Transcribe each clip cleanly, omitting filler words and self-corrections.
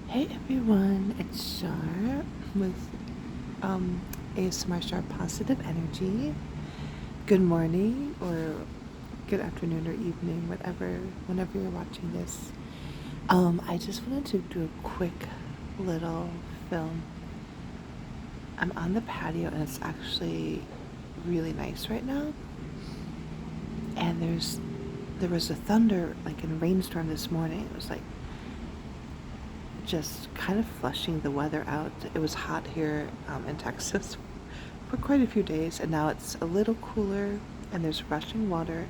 Hey everyone, it's Shar with ASMR Shar Positive Energy. Good morning or good afternoon or evening, whenever you're watching this. I just wanted to do a quick little film. I'm on the patio and it's actually really nice right now. And there was a thunder, like in a rainstorm this morning. It was like just kind of flushing the weather out. It was hot here in Texas for quite a few days, and now it's a little cooler and there's rushing water.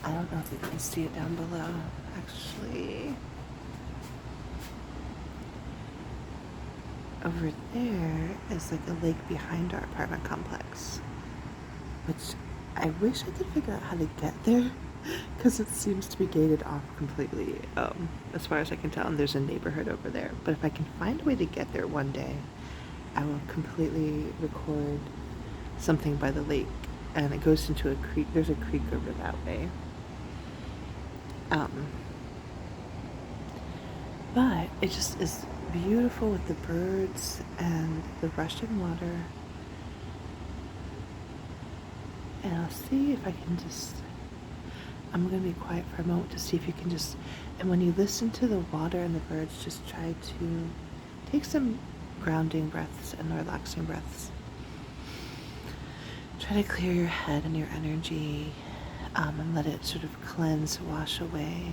I don't know if you can see it down below. Actually, over there is like a lake behind our apartment complex, which I wish I could figure out how to get there because it seems to be gated off completely, as far as I can tell, and there's a neighborhood over there. But if I can find a way to get there one day, I will completely record something by the lake, and it goes into a creek. There's a creek over that way. Um, but it just is beautiful with the birds and the rushing water. And I'll see if I can just, I'm going to be quiet for a moment to see if you can just, and when you listen to the water and the birds, just try to take some grounding breaths and relaxing breaths. Try to clear your head and your energy, and let it sort of cleanse, wash away.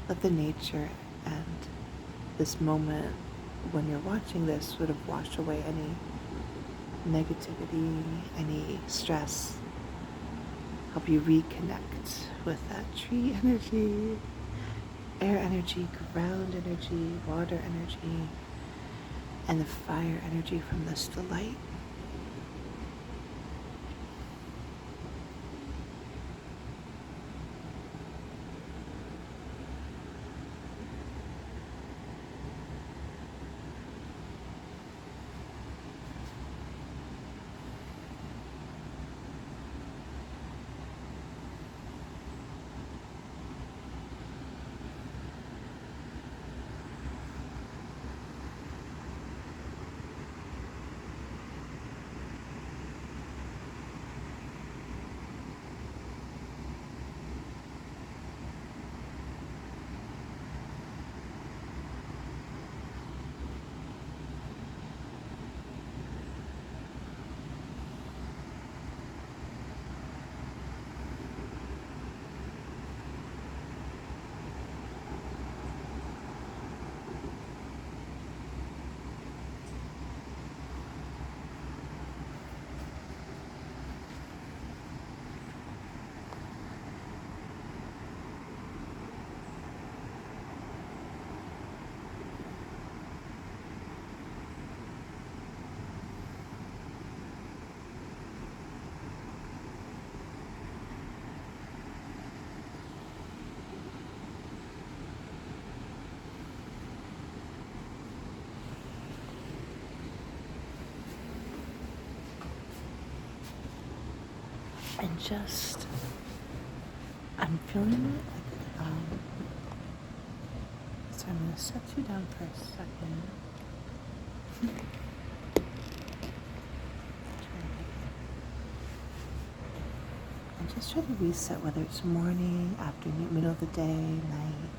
Let the nature and this moment, when you're watching this, sort of wash away any negativity, any stress. Help you reconnect with that tree energy, air energy, ground energy, water energy, and the fire energy from this delight. And just, I'm feeling like, so I'm going to set you down for a second. And just try to reset, whether it's morning, afternoon, middle of the day, night.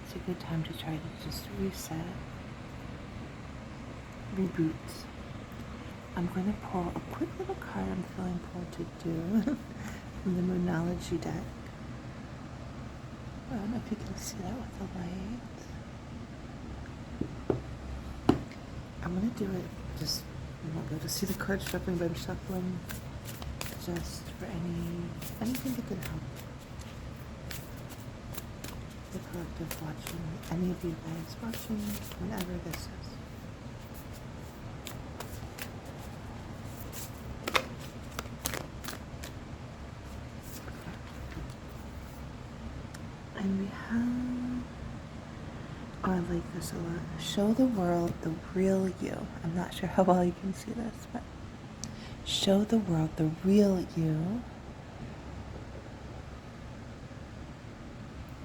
It's a good time to try to just reset, reboot. I'm going to pull a quick little card I'm feeling pulled to do from the Moonology deck. I don't know if you can see that with the light. I'm going to do it just, you won't be able to see the card shuffling, but I'm shuffling just for anything that can help the collective watching, any of you guys watching, whenever this is. And we have, oh, I like this a lot. Show the world the real you. I'm not sure how well you can see this, but show the world the real you.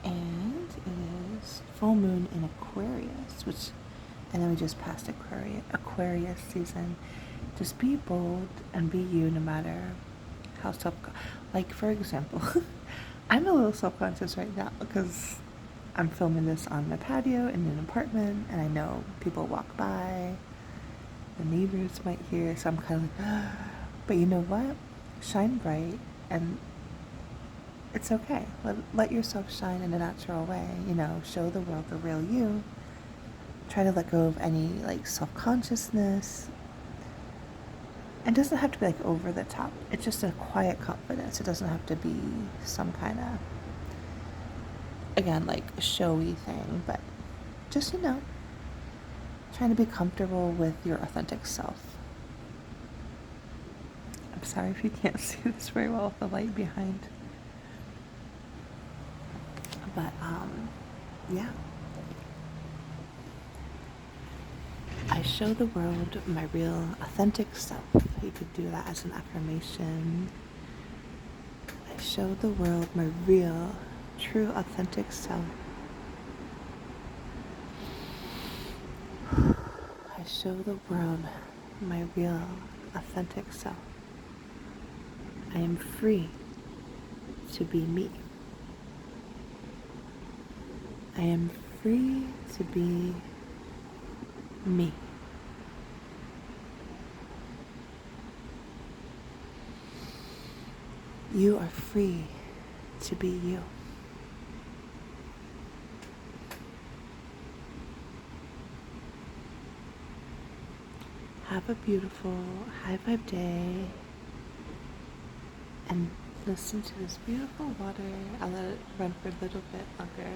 And it is full moon in Aquarius, which And then we just passed Aquarius season. Just be bold and be you no matter how like for example, I'm a little self-conscious right now because I'm filming this on my patio in an apartment and I know people walk by, the neighbors might hear, so I'm kind of like, but you know what? Shine bright and it's okay. Let yourself shine in a natural way, show the world the real you. Try to let go of any like self-consciousness. It doesn't have to be like over the top. It's just a quiet confidence. It doesn't have to be some kind of, again, like showy thing, but just, trying to be comfortable with your authentic self. I'm sorry if you can't see this very well with the light behind. But, yeah. I show the world my real authentic self. You could do that as an affirmation. I show the world my real, true, authentic self. I show the world my real, authentic self. I am free to be me. I am free to be me. You are free to be you. Have a beautiful high vibe day and listen to this beautiful water. I'll let it run for a little bit longer.